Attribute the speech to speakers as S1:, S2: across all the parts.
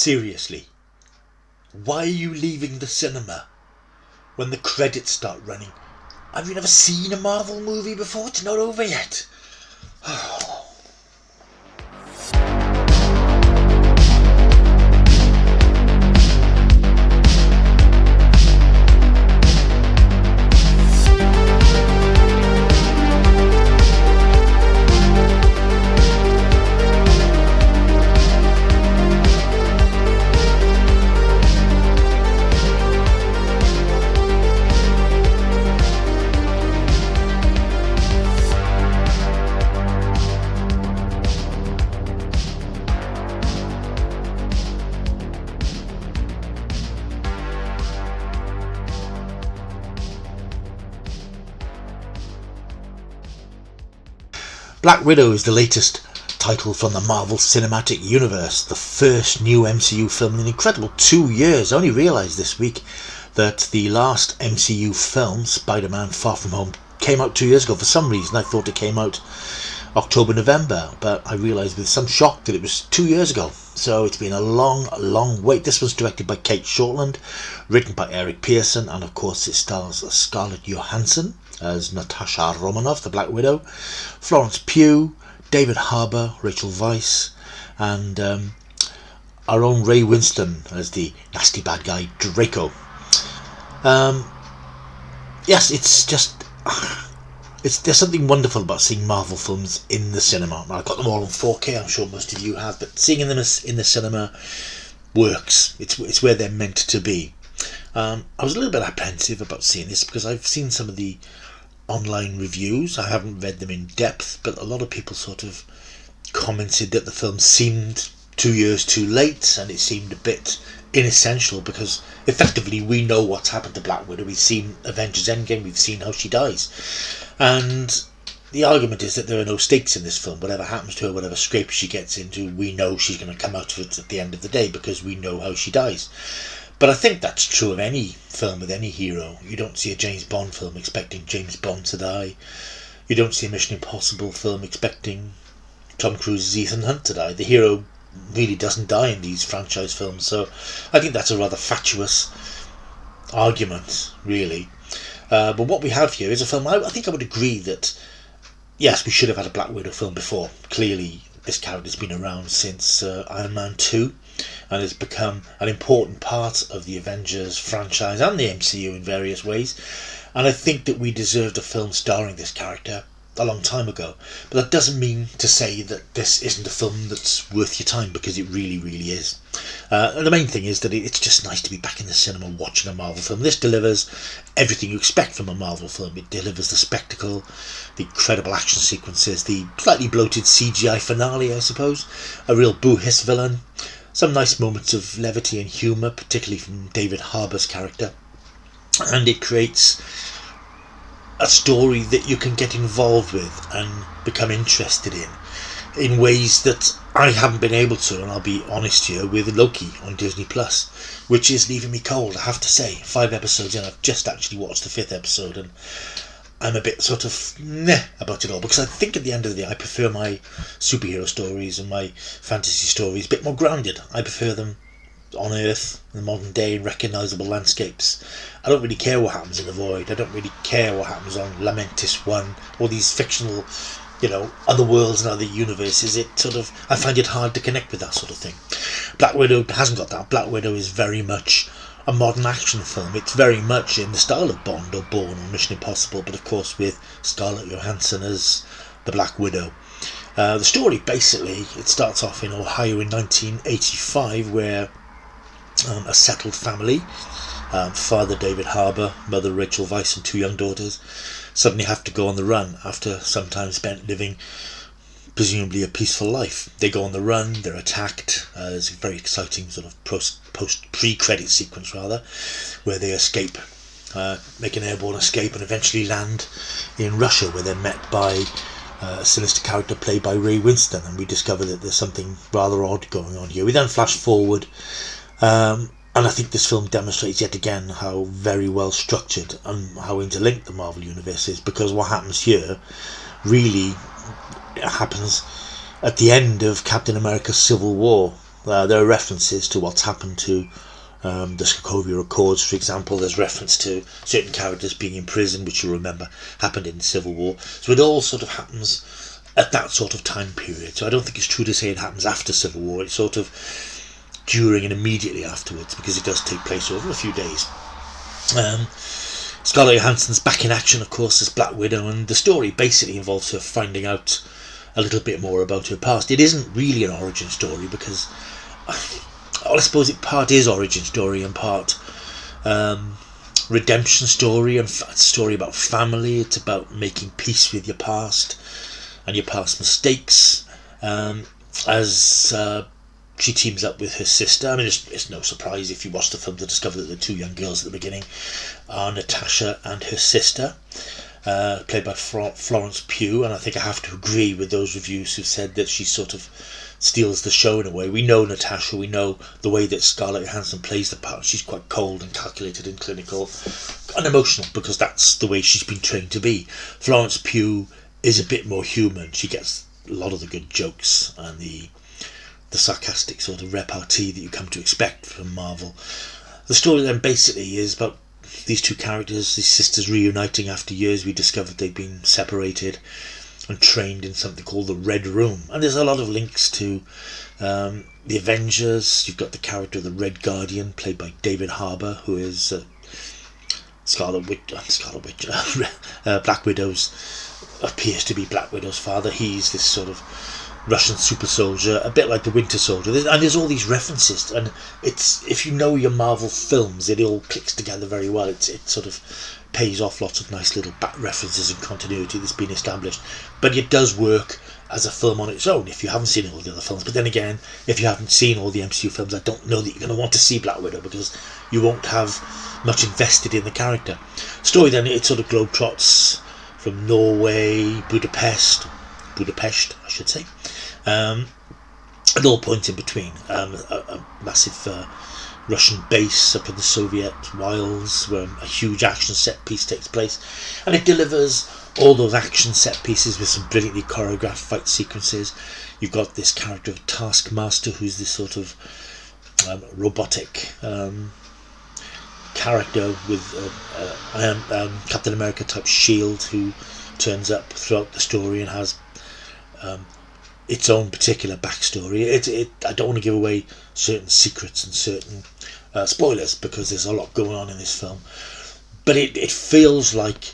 S1: Seriously, why are you leaving the cinema when the credits start running? Have you never seen a Marvel movie before? It's not over yet. Black Widow is the latest title from the Marvel Cinematic Universe, the first new MCU film in an incredible 2 years. I only realised this week that the last MCU film, Spider-Man Far From Home, came out 2 years ago. For some reason I thought it came out October, November, but I realised with some shock that it was 2 years ago. So it's been a long wait. This was directed by Kate Shortland, written by Eric Pearson, and of course it stars Scarlett Johansson as Natasha Romanoff, the Black Widow, Florence Pugh, David Harbour, Rachel Weisz, and our own Ray Winston as the nasty bad guy Draco. Yes, it's just... there's something wonderful about seeing Marvel films in the cinema. I got them all on 4K, I'm sure most of you have, but seeing them in the cinema works. It's where they're meant to be. I was a little bit apprehensive about seeing this because I've seen some of the online reviews. I haven't read them in depth, but a lot of people sort of commented that the film seemed 2 years too late and it seemed a bit inessential because effectively we know what's happened to Black Widow. We've seen Avengers Endgame, we've seen how she dies, and the argument is that there are no stakes in this film. Whatever happens to her, whatever scrape she gets into, we know she's going to come out of it at the end of the day because we know how she dies. But I think that's true of any film with any hero. You don't see a James Bond film expecting James Bond to die. You don't see a Mission Impossible film expecting Tom Cruise's Ethan Hunt to die. The hero really doesn't die in these franchise films, so I think that's a rather fatuous argument, really. But what we have here is a film, I think I would agree that, yes, we should have had a Black Widow film before. Clearly, this character's been around since Iron Man 2, and has become an important part of the Avengers franchise and the MCU in various ways. And I think that we deserved a film starring this character a long time ago. But that doesn't mean to say that this isn't a film that's worth your time, because it really is. And the main thing is that it's just nice to be back in the cinema watching a Marvel film. This delivers everything you expect from a Marvel film. It delivers the spectacle, the incredible action sequences, the slightly bloated CGI finale, I suppose, a real boo-hiss villain, some nice moments of levity and humour, particularly from David Harbour's character, and it creates a story that you can get involved with and become interested in ways that I haven't been able to, and I'll be honest here, with Loki on Disney Plus, which is leaving me cold, I have to say. 5 episodes in, I've just actually watched the 5th episode, and I'm a bit sort of meh about it all, because I think at the end of the day I prefer my superhero stories and my fantasy stories a bit more grounded. I prefer them on Earth, in the modern day, in recognisable landscapes. I don't really care what happens in The Void. I don't really care what happens on Lamentis 1, or these fictional, other worlds and other universes. I find it hard to connect with that sort of thing. Black Widow hasn't got that. Black Widow is very much a modern action film. It's very much in the style of Bond or Bourne or Mission Impossible, but of course with Scarlett Johansson as the Black Widow. The story, basically, it starts off in Ohio in 1985, where a settled family, father David Harbour, mother Rachel Weisz, and 2 young daughters, suddenly have to go on the run after some time spent living presumably a peaceful life. They go on the run, they're attacked. There's a very exciting sort of pre-credit sequence where they escape, make an airborne escape, and eventually land in Russia, where they're met by a sinister character played by Ray Winston, and we discover that there's something rather odd going on here. We then flash forward, and I think this film demonstrates yet again how very well structured and how interlinked the Marvel Universe is, because what happens here really happens at the end of Captain America's Civil War, There are references to what's happened to the Sokovia Accords, for example. There's reference to certain characters being imprisoned, which you remember happened in the Civil War. So it all sort of happens at that sort of time period. So I don't think it's true to say it happens after Civil War. It's sort of during and immediately afterwards, because it does take place over a few days. Scarlett Johansson's back in action, of course, as Black Widow, and the story basically involves her finding out a little bit more about her past. It isn't really an origin story, because I suppose it part is origin story and part redemption story, and story about family. It's about making peace with your past and your past mistakes, as she teams up with her sister. I mean, it's no surprise if you watch the film to discover that the two young girls at the beginning are Natasha and her sister, played by Florence Pugh, and I think I have to agree with those reviews who said that she sort of steals the show in a way. We know Natasha, we know the way that Scarlett Johansson plays the part. She's quite cold and calculated and clinical and emotional, because that's the way she's been trained to be. Florence Pugh is a bit more human. She gets a lot of the good jokes and the sarcastic sort of repartee that you come to expect from Marvel. The story then basically is about these two characters, these sisters, reuniting after years. We discovered they've been separated and trained in something called the Red Room, and there's a lot of links to the Avengers. You've got the character of the Red Guardian, played by David Harbour, who is Black Widow's, appears to be Black Widow's father. He's this sort of Russian super soldier, a bit like the Winter Soldier, and there's all these references, and it's, if you know your Marvel films, it all clicks together very well. It sort of pays off lots of nice little back references and continuity that's been established, but it does work as a film on its own if you haven't seen all the other films. But then again, if you haven't seen all the MCU films, I don't know that you're going to want to see Black Widow, because you won't have much invested in the character. Story then, it sort of globetrots from Norway, Budapest I should say, and all points in between. A massive Russian base up in the Soviet wilds, where a huge action set piece takes place, and it delivers all those action set pieces with some brilliantly choreographed fight sequences. You've got this character of Taskmaster, who's this sort of robotic character with Captain America type shield, who turns up throughout the story and has its own particular backstory. I don't want to give away certain secrets and certain spoilers, because there's a lot going on in this film, but it feels like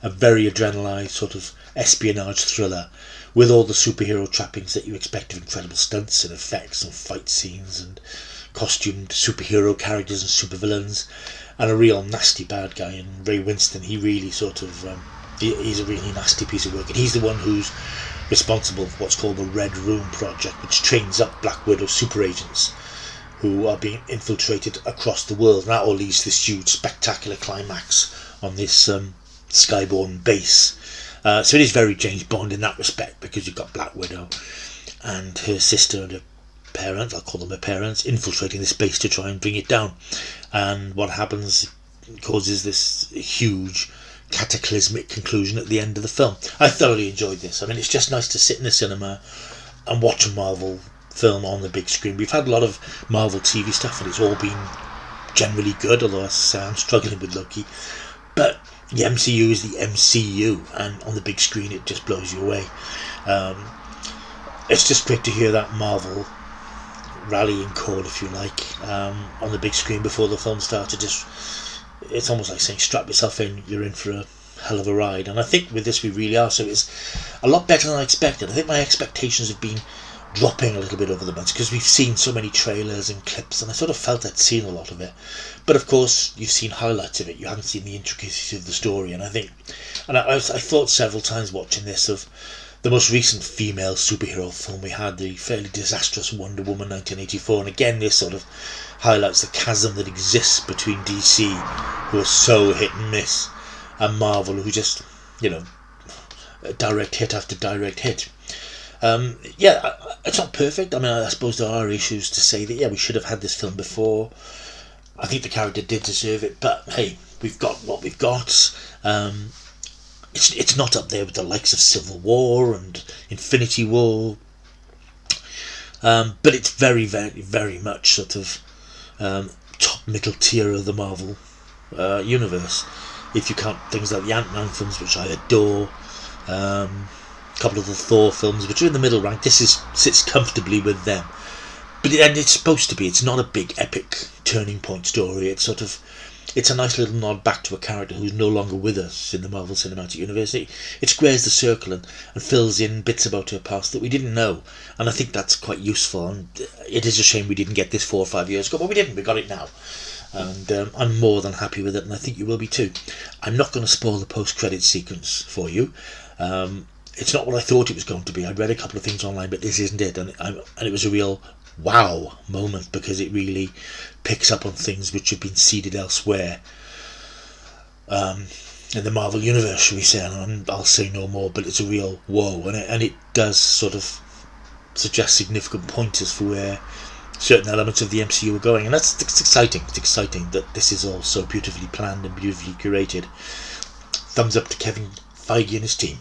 S1: a very adrenalised sort of espionage thriller, with all the superhero trappings that you expect of incredible stunts and effects and fight scenes and costumed superhero characters and supervillains, and a real nasty bad guy in Ray Winston. He really sort of he's a really nasty piece of work, and he's the one who's responsible for what's called the Red Room Project, which trains up Black Widow super agents who are being infiltrated across the world. And that all leads to this huge spectacular climax on this Skyborn base. So it is very James Bond in that respect, because you've got Black Widow and her sister and her parents, I'll call them her parents, infiltrating this base to try and bring it down. And what happens causes this huge cataclysmic conclusion at the end of the film. I thoroughly enjoyed this. I mean, it's just nice to sit in the cinema and watch a Marvel film on the big screen. We've had a lot of Marvel TV stuff, and it's all been generally good, although as I say, I'm struggling with Loki. But the MCU is the MCU, and on the big screen it just blows you away. It's just great to hear that Marvel rallying call, if you like, on the big screen before the film started. It's almost like saying, strap yourself in, you're in for a hell of a ride. And I think with this we really are. So it's a lot better than I expected. I think my expectations have been dropping a little bit over the months, because we've seen so many trailers and clips, and I sort of felt I'd seen a lot of it. But of course, you've seen highlights of it. You haven't seen the intricacies of the story. And I thought several times watching this of the most recent female superhero film we had, the fairly disastrous Wonder Woman 1984. And again, this sort of highlights the chasm that exists between DC, who are so hit and miss, and Marvel, who just, direct hit after direct hit. It's not perfect. I mean, I suppose there are issues to say that, we should have had this film before. I think the character did deserve it, but hey, we've got what we've got. It's not up there with the likes of Civil War and Infinity War. but it's very, very, very much sort of top middle tier of the Marvel universe. If you count things like the Ant-Man films, which I adore, a couple of the Thor films, which are in the middle rank, sits comfortably with them. And it's supposed to be. It's not a big epic turning point story. It's a nice little nod back to a character who's no longer with us in the Marvel Cinematic Universe. It squares the circle and fills in bits about her past that we didn't know, and I think that's quite useful. And it is a shame we didn't get this 4 or 5 years ago, but we didn't. We got it now, and I'm more than happy with it, and I think you will be too. I'm not going to spoil the post-credit sequence for you. It's not what I thought it was going to be. I'd read a couple of things online, but this isn't it, and it was a real wow moment, because it really picks up on things which have been seeded elsewhere in the Marvel universe, shall we say. And I'll say no more, but it's a real whoa, and it does sort of suggest significant pointers for where certain elements of the MCU are going, and it's exciting. It's exciting that this is all so beautifully planned and beautifully curated. Thumbs up to Kevin Feige and his team.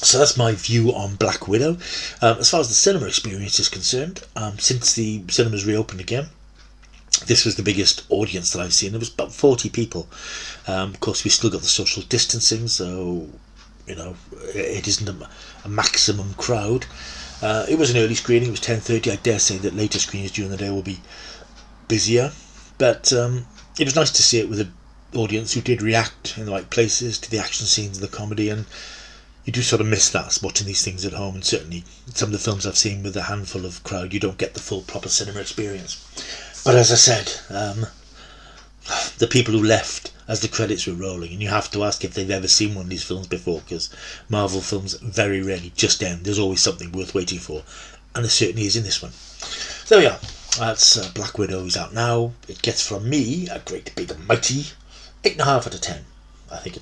S1: So that's my view on Black Widow. As far as the cinema experience is concerned, since the cinemas reopened again, this was the biggest audience that I've seen. There was about 40 people. Of course, we still got the social distancing, so it isn't a maximum crowd. It was an early screening. It was 10:30. I dare say that later screenings during the day will be busier, but it was nice to see it with an audience who did react in the right places to the action scenes and the comedy, and you do sort of miss that watching these things at home. And certainly some of the films I've seen with a handful of crowd, you don't get the full proper cinema experience. But as I said, the people who left as the credits were rolling, and you have to ask if they've ever seen one of these films before, because Marvel films very rarely just end. There's always something worth waiting for, and there certainly is in this one. So there we are. That's Black Widow is out now. It gets from me a great big mighty 8.5 out of 10. I think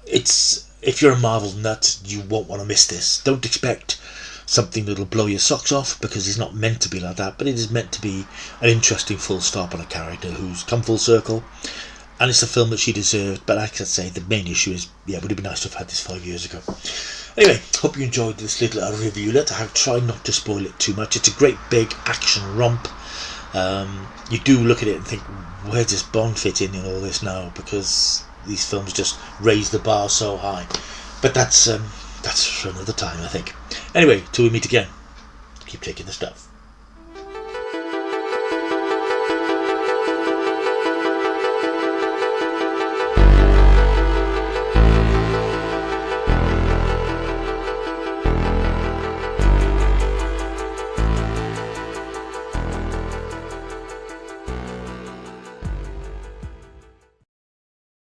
S1: it's if you're a Marvel nut, you won't want to miss this. Don't expect something that'll blow your socks off, because it's not meant to be like that, but it is meant to be an interesting full stop on a character who's come full circle, and it's a film that she deserved. But like I say, the main issue is, would it be nice to have had this 5 years ago? Anyway, hope you enjoyed this little reviewlet. I have tried not to spoil it too much. It's a great big action romp. You do look at it and think, where does Bond fit in all this now? Because these films just raise the bar so high. But that's for another time, I think. Anyway, till we meet again, keep taking the stuff.